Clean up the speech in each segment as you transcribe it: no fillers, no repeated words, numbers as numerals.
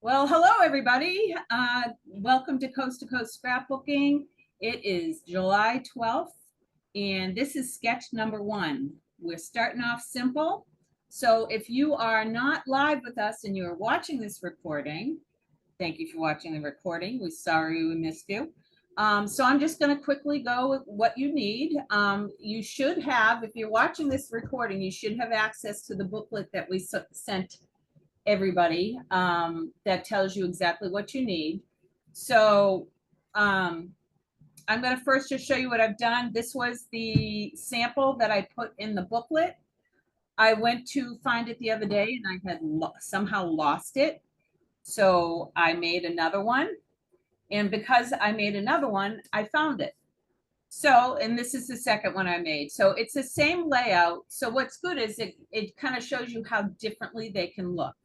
Well, hello, everybody. Welcome to Coast Scrapbooking. It is July 12th, and this is sketch number 1. We're starting off simple. So if you are not live with us and you're watching this recording, thank you for watching the recording. We're sorry we missed you. So I'm just going to quickly go with what you need. You should have, if you're watching this recording, you should have access to the booklet that we sent everybody that tells you exactly what you need. So I'm going to first just show you what I've done. This was the sample that I put in the booklet. I went to find it the other day and I had somehow lost it. So I made another one. And because I made another one, I found it. So, and this is the second one I made. So it's the same layout. So what's good is it kind of shows you how differently they can look.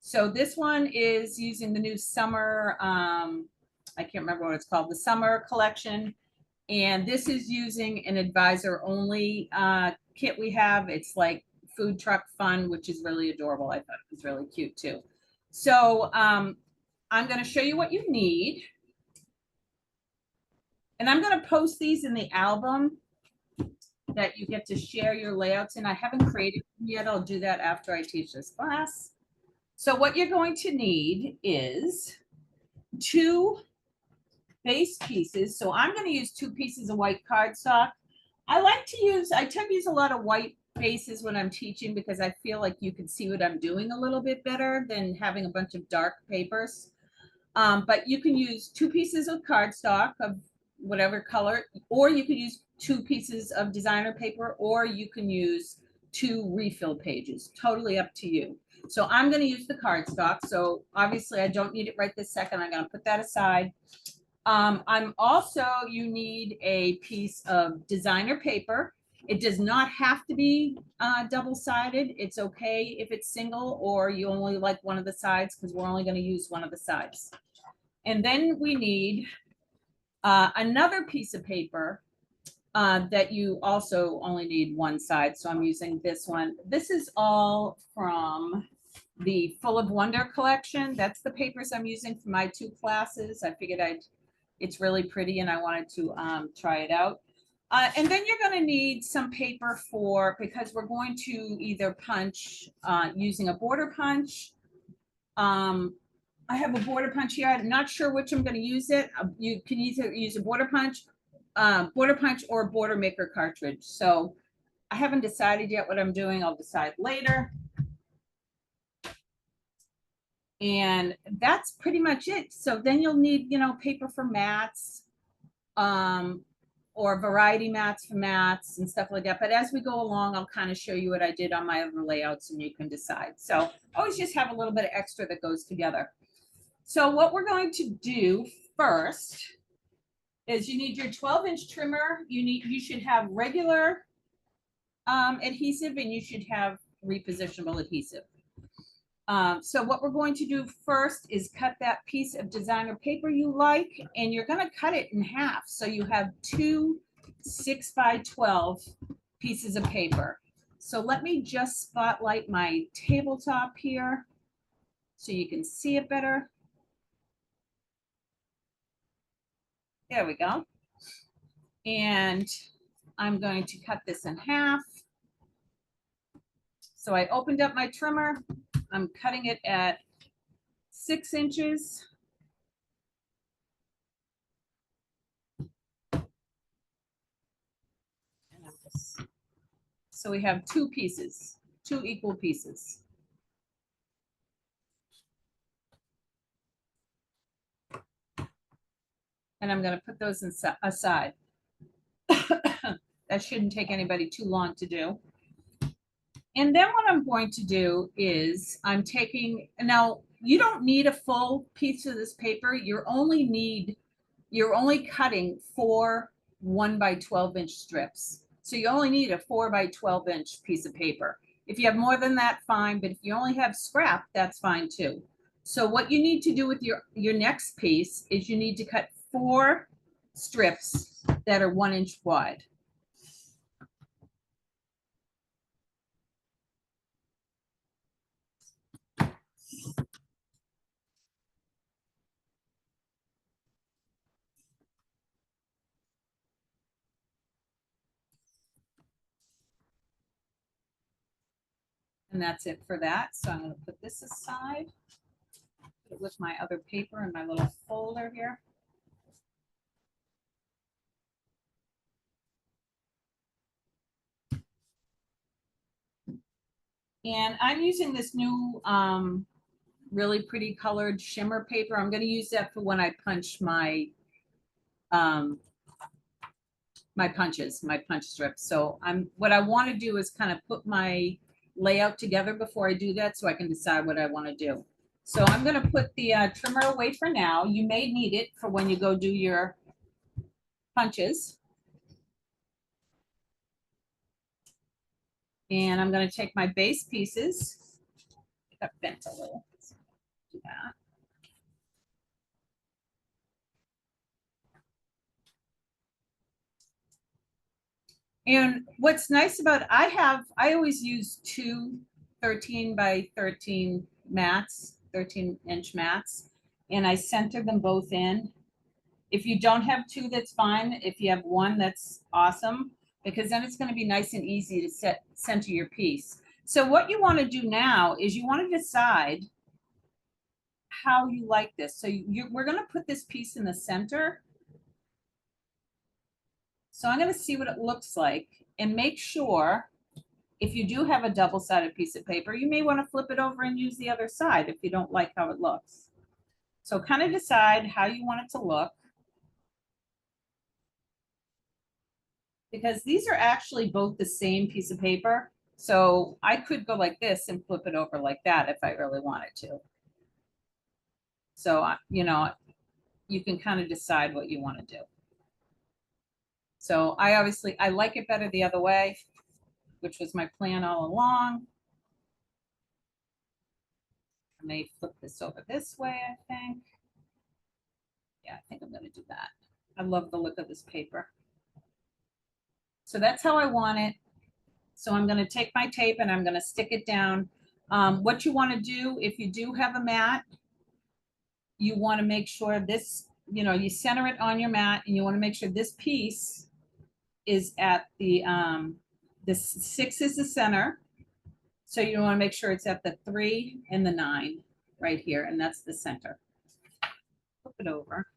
So this one is using the new summer, I can't remember what it's called, the summer collection. And this is using an advisor only kit we have. It's like food truck fun, which is really adorable. I thought it was really cute too. So I'm going to show you what you need. And I'm going to post these in the album that you get to share your layouts in. I haven't created them yet. I'll do that after I teach this class. So what you're going to need is 2 base pieces. So I'm going to use 2 pieces of white cardstock. I tend to use a lot of white bases when I'm teaching because I feel like you can see what I'm doing a little bit better than having a bunch of dark papers. But you can use 2 pieces of cardstock of whatever color, or you could use 2 pieces of designer paper, or you can use 2 refill pages, totally up to you. So I'm going to use the cardstock. So obviously I don't need it right this second. I'm going to put that aside. You need a piece of designer paper. It does not have to be double-sided. It's okay if it's single or you only like one of the sides because we're only going to use one of the sides. And then we need another piece of paper that you also only need one side. So I'm using this one. This is all from the Full of Wonder collection. That's the papers I'm using for my 2 classes. I figured it's really pretty and I wanted to try it out. And then you're going to need some paper because we're going to either punch using a border punch. I have a border punch here. I'm not sure which I'm going to use it. You can either use a border punch or a border maker cartridge. So I haven't decided yet what I'm doing. I'll decide later. And that's pretty much it. So then you'll need, paper for mats, or variety mats for mats and stuff like that. But as we go along, I'll kind of show you what I did on my other layouts and you can decide. So always just have a little bit of extra that goes together. So what we're going to do first is you need your 12-inch trimmer. You should have regular adhesive and you should have repositionable adhesive. So what we're going to do first is cut that piece of designer paper you like, and you're going to cut it in half. So you have 2 6x12 pieces of paper. So let me just spotlight my tabletop here so you can see it better. There we go. And I'm going to cut this in half. So I opened up my trimmer. I'm cutting it at 6 inches. So we have 2 pieces, 2 equal pieces. And I'm going to put those aside. That shouldn't take anybody too long to do. And then what I'm going to do is now you don't need a full piece of this paper. You're only cutting 4 1x12-inch strips. So you only need a 4x12-inch piece of paper. If you have more than that, fine. But if you only have scrap, that's fine too. So what you need to do with your next piece is you need to cut 4 strips that are 1 inch wide. And that's it for that. So I'm going to put this aside, put it with my other paper in my little folder here. And I'm using this new really pretty colored shimmer paper. I'm going to use that for when I punch my my punch strips. So what I want to do is kind of put my layout together before I do that so I can decide what I want to do. So I'm going to put the trimmer away for now. You may need it for when you go do your punches. And I'm going to take my base pieces. It got bent a little. Do that. And what's nice about, I always use two 13 by 13 mats, 13-inch mats, and I center them both in. If you don't have two, that's fine. If you have one, that's awesome, because then it's going to be nice and easy to center your piece. So what you want to do now is you want to decide how you like this. So we're going to put this piece in the center. So I'm going to see what it looks like and make sure, if you do have a double-sided piece of paper, you may want to flip it over and use the other side if you don't like how it looks. So kind of decide how you want it to look. Because these are actually both the same piece of paper. So I could go like this and flip it over like that if I really wanted to. So, you know, you can kind of decide what you want to do. So I like it better the other way, which was my plan all along. I may flip this over this way, I think. Yeah, I think I'm going to do that. I love the look of this paper. So that's how I want it. So I'm going to take my tape and I'm going to stick it down. What you want to do, if you do have a mat, you want to make sure this, you know, you center it on your mat, and you want to make sure this piece is at the 6 is the center. So you want to make sure it's at the 3 and the 9 right here, and that's the center. Flip it over.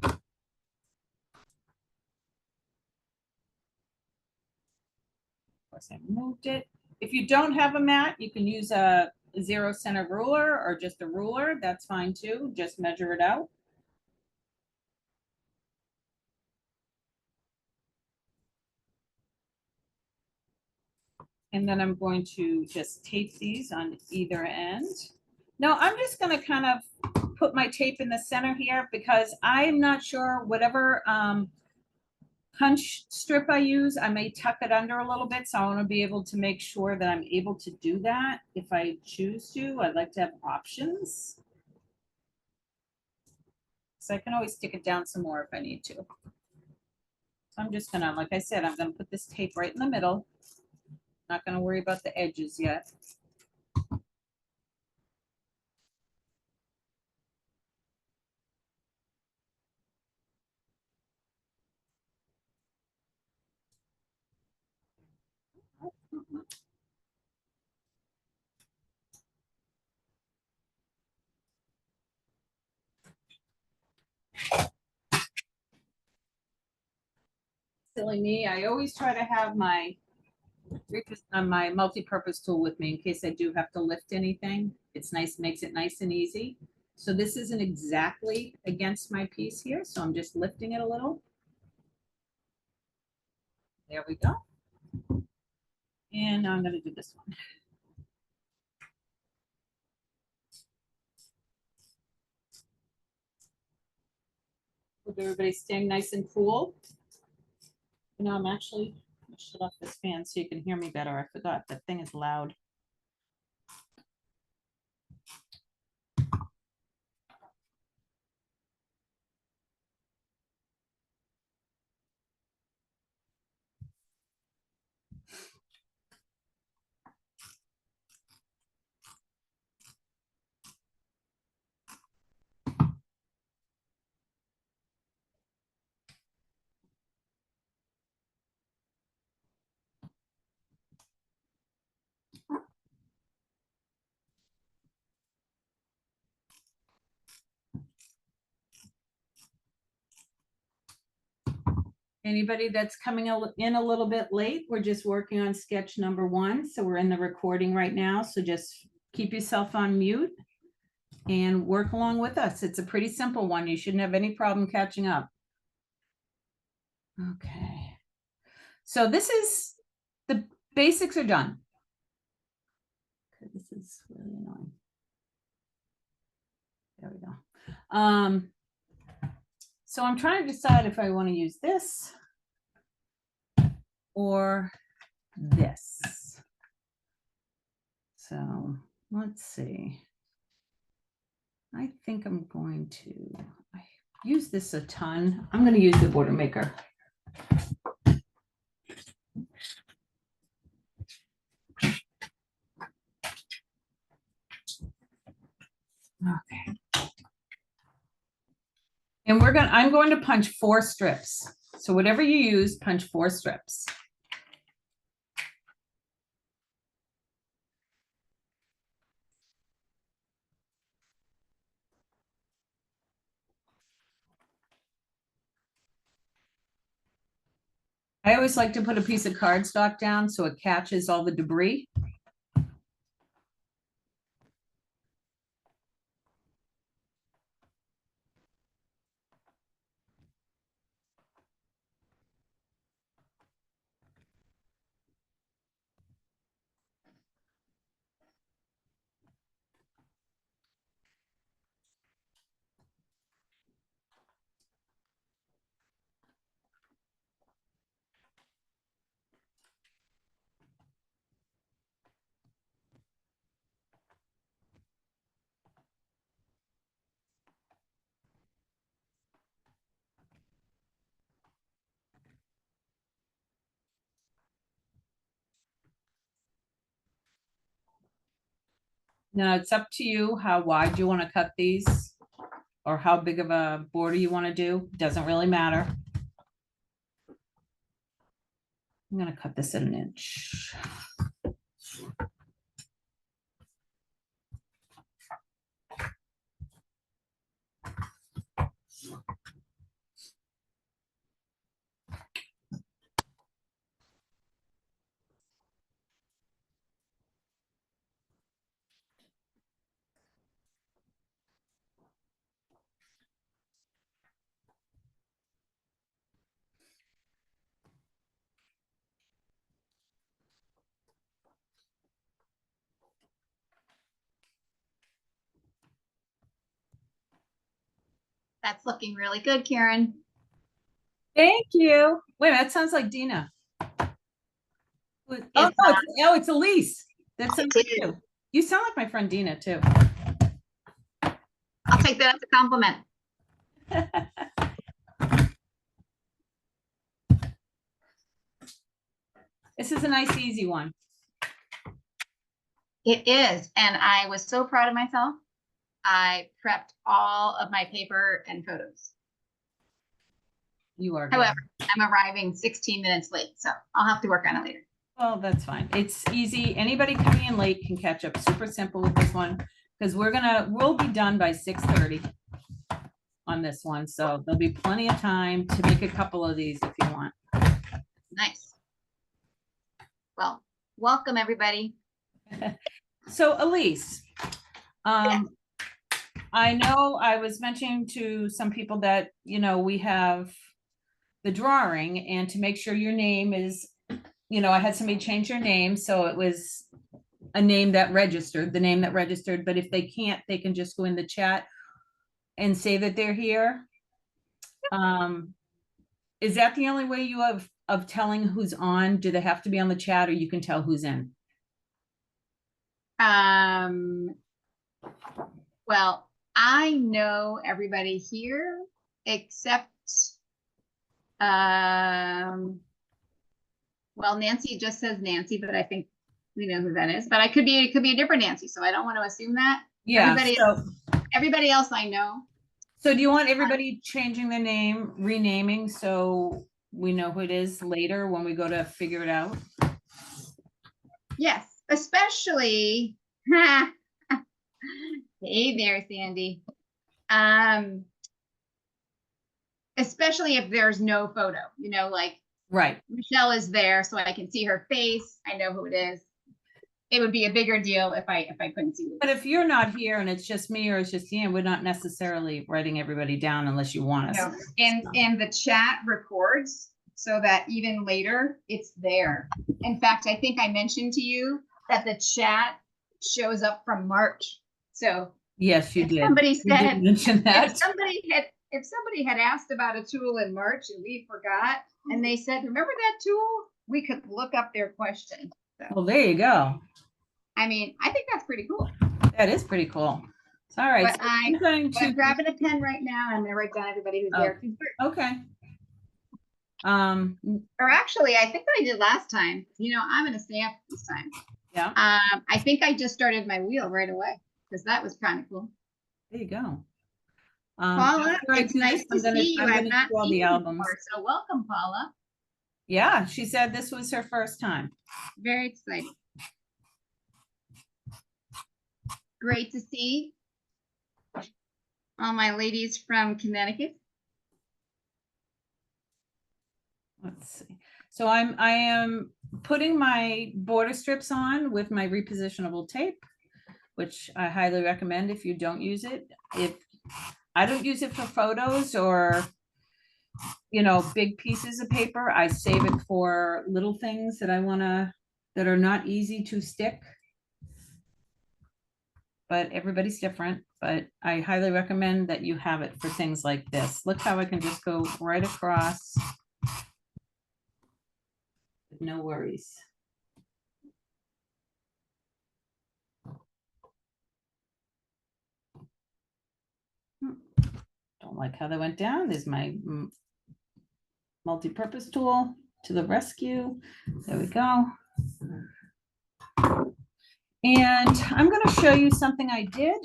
Of course, I moved it. If you don't have a mat, you can use a 0 center ruler or just a ruler. That's fine too. Just measure it out. And then I'm going to just tape these on either end. Now I'm just going to kind of put my tape in the center here because I'm not sure whatever punch strip I use, I may tuck it under a little bit. So I want to be able to make sure that I'm able to do that if I choose to. I'd like to have options. So I can always stick it down some more if I need to. So I'm just gonna, like I said, I'm gonna put this tape right in the middle. Not gonna worry about the edges yet. Silly me, I always try to have my multi-purpose tool with me in case I do have to lift anything. It's nice, makes it nice and easy. So this isn't exactly against my piece here, so I'm just lifting it a little. There we go. And now I'm going to do this one. Hope everybody's staying nice and cool. You know, I'm actually shut off this fan so you can hear me better. I forgot that thing is loud. Anybody that's coming in a little bit late, we're just working on sketch number 1. So we're in the recording right now. So just keep yourself on mute and work along with us. It's a pretty simple one. You shouldn't have any problem catching up. Okay. So this is, the basics are done. Okay, this is really annoying. There we go. So I'm trying to decide if I want to use this or this. So let's see. I think I'm going to, I use this a ton. I'm going to use the border maker. Okay. And I'm going to punch 4 strips. So whatever you use, punch 4 strips. I always like to put a piece of cardstock down so it catches all the debris. Now it's up to you how wide you want to cut these or how big of a border you want to do. Doesn't really matter. I'm going to cut this at 1 inch. That's looking really good, Karen. Thank you. Wait, that sounds like Dina. It's Elise. That sounds like you. You sound like my friend Dina too. I'll take that as a compliment. This is a nice, easy one. It is, and I was so proud of myself. I prepped all of my paper and photos. You are. However, I'm arriving 16 minutes late, so I'll have to work on it later. Well, that's fine. It's easy. Anybody coming in late can catch up. Super simple with this one because we'll be done by 6:30 on this one. So there'll be plenty of time to make a couple of these if you want. Nice. Well, welcome everybody. So Elise, Yeah. I know I was mentioning to some people that, you know, we have the drawing and to make sure your name is, you know, I had somebody change your name. So it was a name that registered, the name that registered, but if they can't, they can just go in the chat and say that they're here. Is that the only way you have of telling who's on? Do they have to be on the chat or you can tell who's in? Well, I know everybody here except well, Nancy just says Nancy, but I think we know who that is. But it could be a different Nancy, so I don't want to assume that. Yeah. Everybody else I know. So do you want everybody changing their name, renaming, so we know who it is later when we go to figure it out? Yes, especially. Hey there, Sandy. especially if there's no photo, like Right. Michelle is there, so I can see her face. I know who it is. It would be a bigger deal if I couldn't see it. But if you're not here and it's just me or it's just Ian, we're not necessarily writing everybody down unless you want us. No. And the chat records so that even later it's there. In fact, I think I mentioned to you that the chat shows up from March. So yes, you did. Somebody You said did mention that. if somebody had asked about a tool in March and we forgot, and they said, remember that tool? We could look up their question. So, Well, there you go. I mean, I think that's pretty cool. That is pretty cool. All right. But So I'm grabbing a pen right now. And I'm going to write down everybody who's there. Okay. Or actually, I think that I did last time. I'm going to stamp this time. Yeah. I think I just started my wheel right away because that was kind of cool. There you go. Paula, it's nice to see you. I've not seen you before, so welcome, Paula. Yeah, she said this was her first time. Very exciting. Great to see all my ladies from Connecticut. Let's see. So I am putting my border strips on with my repositionable tape, which I highly recommend if you don't use it. If I don't use it for photos or, big pieces of paper, I save it for little things that that are not easy to stick. But everybody's different, but I highly recommend that you have it for things like this. Look how I can just go right across. No worries. Don't like how that went down. There's my multi-purpose tool to the rescue. There we go. And I'm going to show you something I did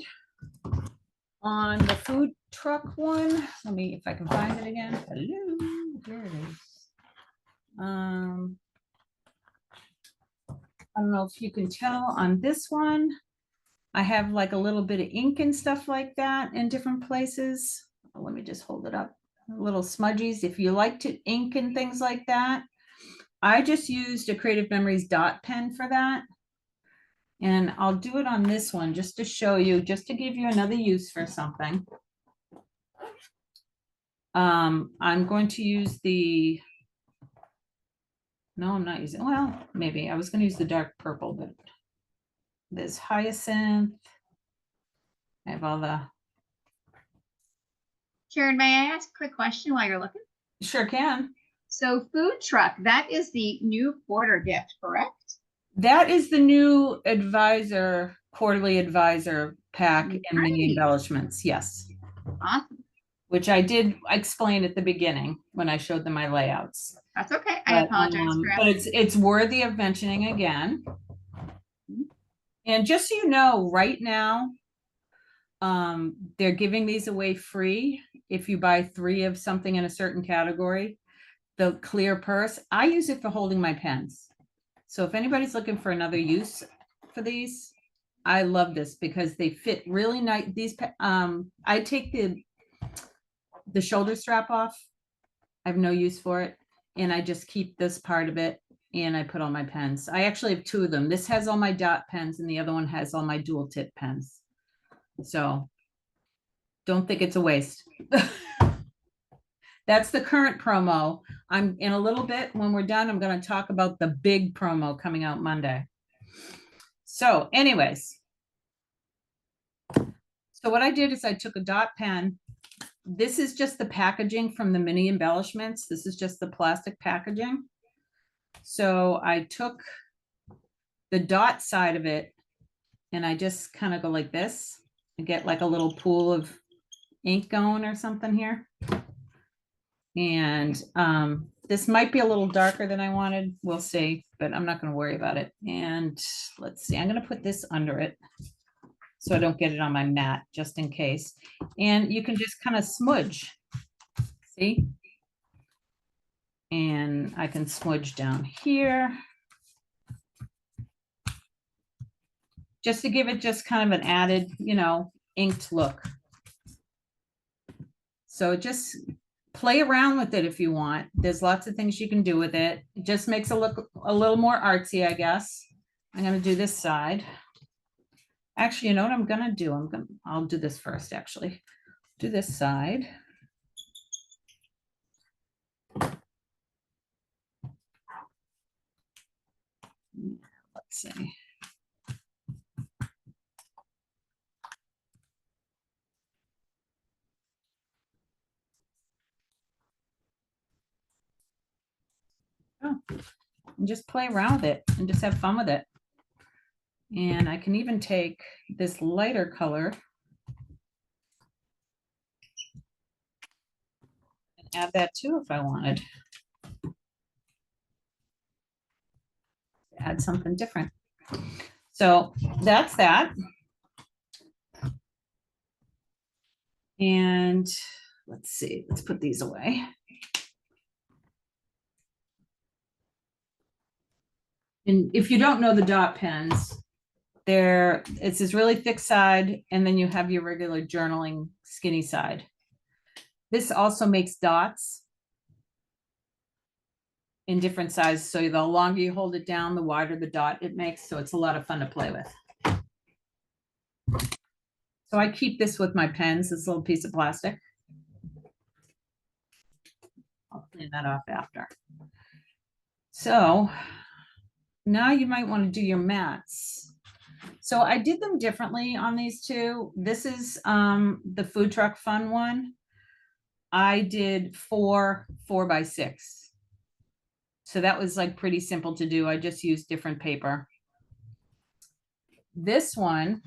on the food truck one. Let me, if I can find it again. Hello, here it is. I don't know if you can tell on this one. I have like a little bit of ink and stuff like that in different places. Oh, let me just hold it up. Little smudgies. If you like to ink and things like that, I just used a Creative Memories dot pen for that. And I'll do it on this one just to show you, just to give you another use for something. I'm going to use the, no, I'm not using, well, maybe I was going to use the dark purple, but there's hyacinth. I have all the. Karen, may I ask a quick question while you're looking? Sure can. So food truck, that is the new quarter gift, correct? That is the new advisor, quarterly advisor pack and mini embellishments. Yes. Awesome. Which I did explain at the beginning when I showed them my layouts. That's okay. I apologize for but it's worthy of mentioning again. And just so you know, right now, they're giving these away free if you buy 3 of something in a certain category. The clear purse, I use it for holding my pens. So if anybody's looking for another use for these, I love this because they fit really nice. These, I take the shoulder strap off. I have no use for it. And I just keep this part of it and I put all my pens. I actually have 2 of them. This has all my dot pens and the other one has all my dual tip pens. So don't think it's a waste. That's the current promo. I'm in a little bit when we're done, I'm going to talk about the big promo coming out Monday. So anyways, so what I did is I took a dot pen. This is just the packaging from the mini embellishments. This is just the plastic packaging. So I took the dot side of it and I just kind of go like this and get like a little pool of ink going or something here. And this might be a little darker than I wanted. We'll see, but I'm not going to worry about it. And let's see, I'm going to put this under it so I don't get it on my mat just in case. And you can just kind of smudge. See? And I can smudge down here. Just to give it just kind of an added, inked look. So it just play around with it if you want. There's lots of things you can do with it. It just makes it look a little more artsy, I guess. I'm gonna do this side. Actually, you know what I'm gonna do? I'll do this first, actually. Do this side. Let's see. Oh, and just play around with it and just have fun with it. And I can even take this lighter color and add that too if I wanted. Add something different. So that's that. And let's see, let's put these away. And if you don't know the dot pens, it's this really thick side, and then you have your regular journaling skinny side. This also makes dots in different sizes. So the longer you hold it down, the wider the dot it makes. So it's a lot of fun to play with. So I keep this with my pens, this little piece of plastic. I'll clean that off after. So now you might want to do your mats. So I did them differently on these two. This is the food truck fun one. I did 4x6. So that was like pretty simple to do. I just used different paper. This one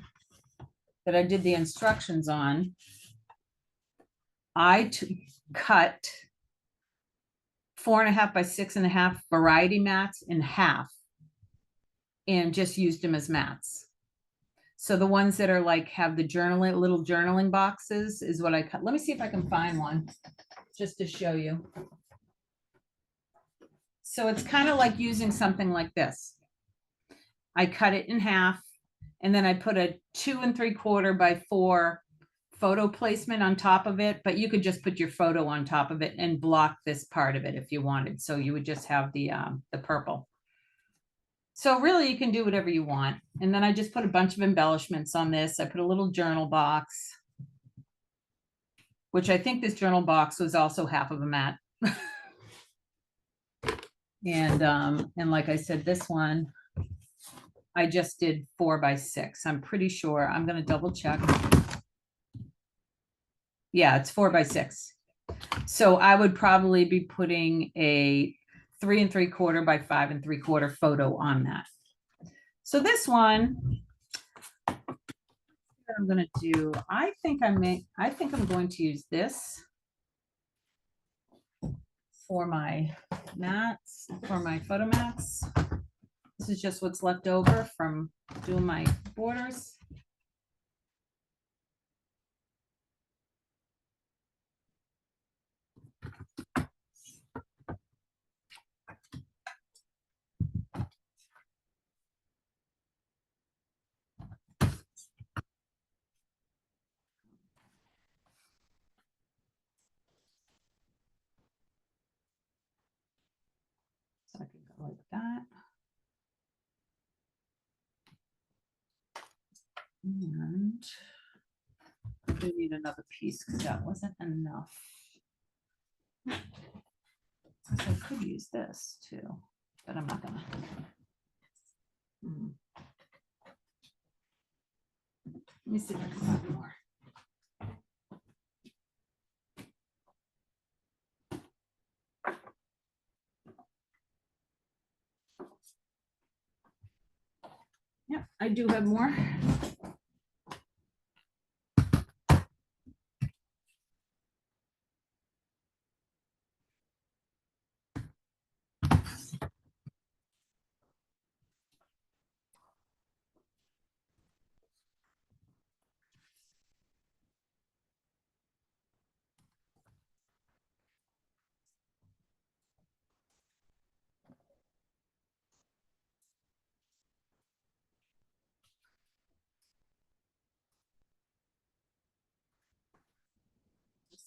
that I did the instructions on, I cut 4.5 by 6.5 variety mats in half and just used them as mats. So the ones that are like have the journaling, little journaling boxes is what I cut. Let me see if I can find one just to show you. So it's kind of like using something like this. I cut it in half, and then I put a 2 3/4 by 4 photo placement on top of it, but you could just put your photo on top of it and block this part of it if you wanted. So you would just have the purple. So really you can do whatever you want. And then I just put a bunch of embellishments on this. I put a little journal box, which I think this journal box was also half of a mat. And like I said, this one, I just did 4x6. I'm pretty sure. I'm going to double check. Yeah, it's 4x6. So I would probably be putting a 3 3/4 by 5 3/4 photo on that. So this one, what I'm going to do, I think I'm going to use this for my mats, for my photo mats. This is just what's left over from doing my borders. So I can go like that. And I do need another piece because that wasn't enough. I could use this too, but I'm not gonna. Let me see if I can find more. Yeah, I do have more.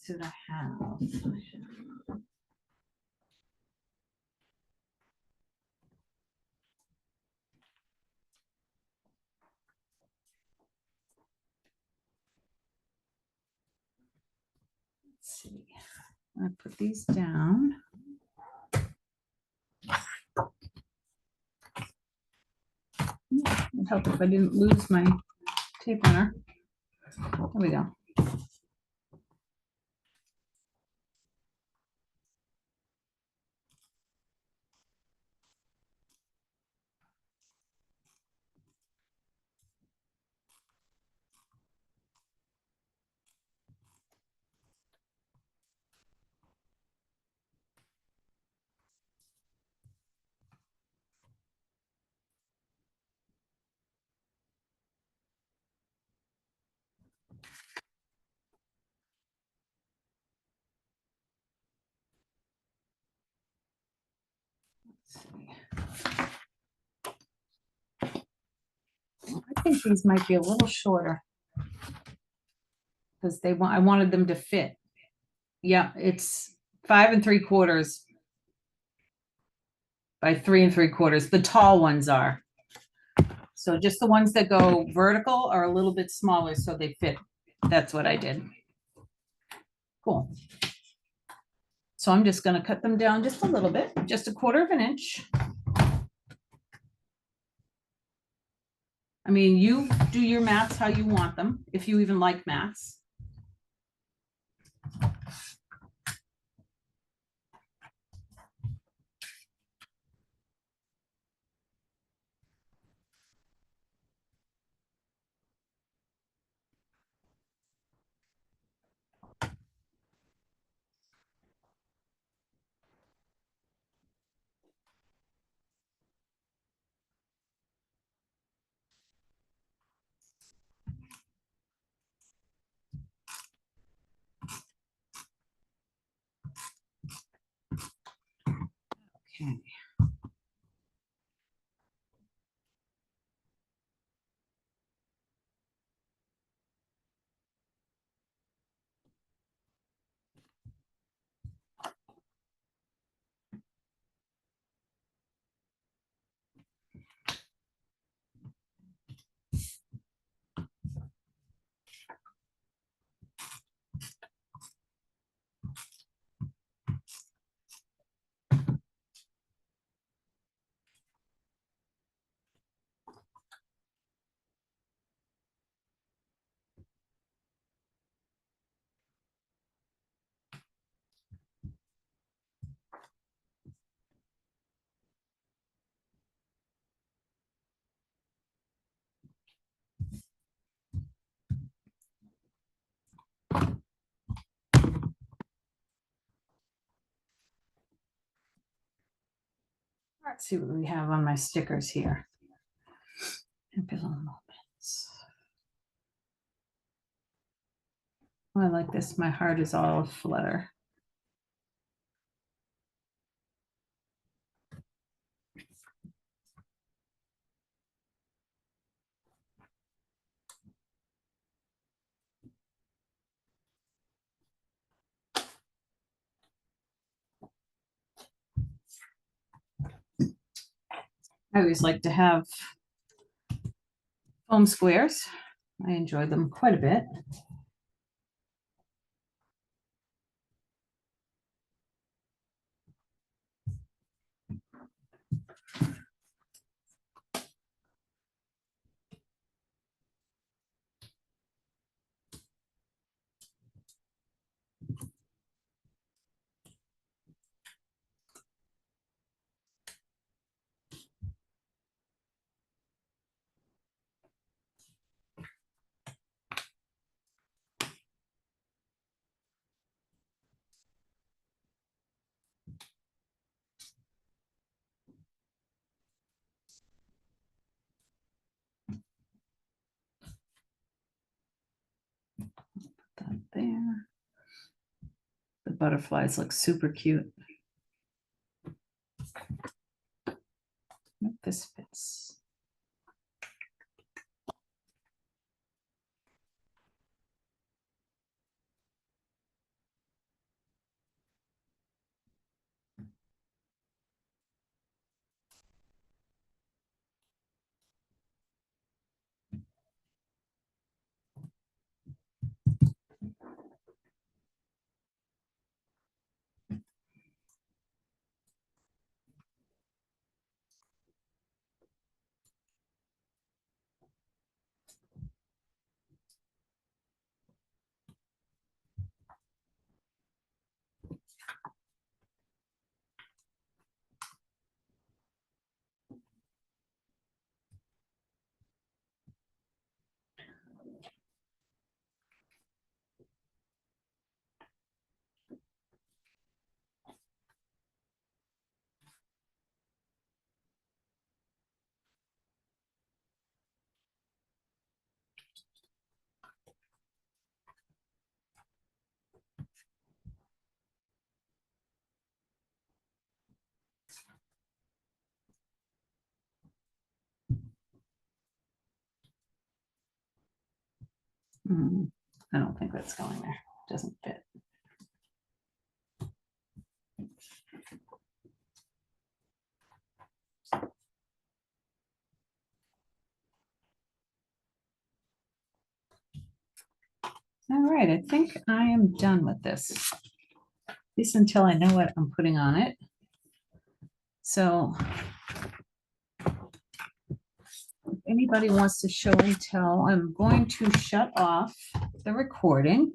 see what I have. Let's see. I put these down. It'd help if I didn't lose my tape runner. There we go. I think these might be a little shorter because I wanted them to fit. Yeah, it's 5 3/4 by 3 3/4. The tall ones are. So just the ones that go vertical are a little bit smaller so they fit. That's what I did. Cool. So I'm just going to cut them down just a little bit, just 1/4 inch. I mean, you do your mats how you want them, if you even like mats. Okay. Let's see what we have on my stickers here. Moments. Oh, I like this. My heart is all a flutter. I always like to have foam squares. I enjoy them quite a bit. Put that there. The butterflies look super cute. This fits. I don't think that's going there. Doesn't fit. All right, I think I am done with this. At least until I know what I'm putting on it. So if anybody wants to show and tell, I'm going to shut off the recording.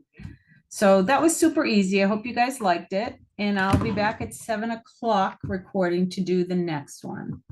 So that was super easy. I hope you guys liked it. And I'll be back at 7 o'clock recording to do the next one.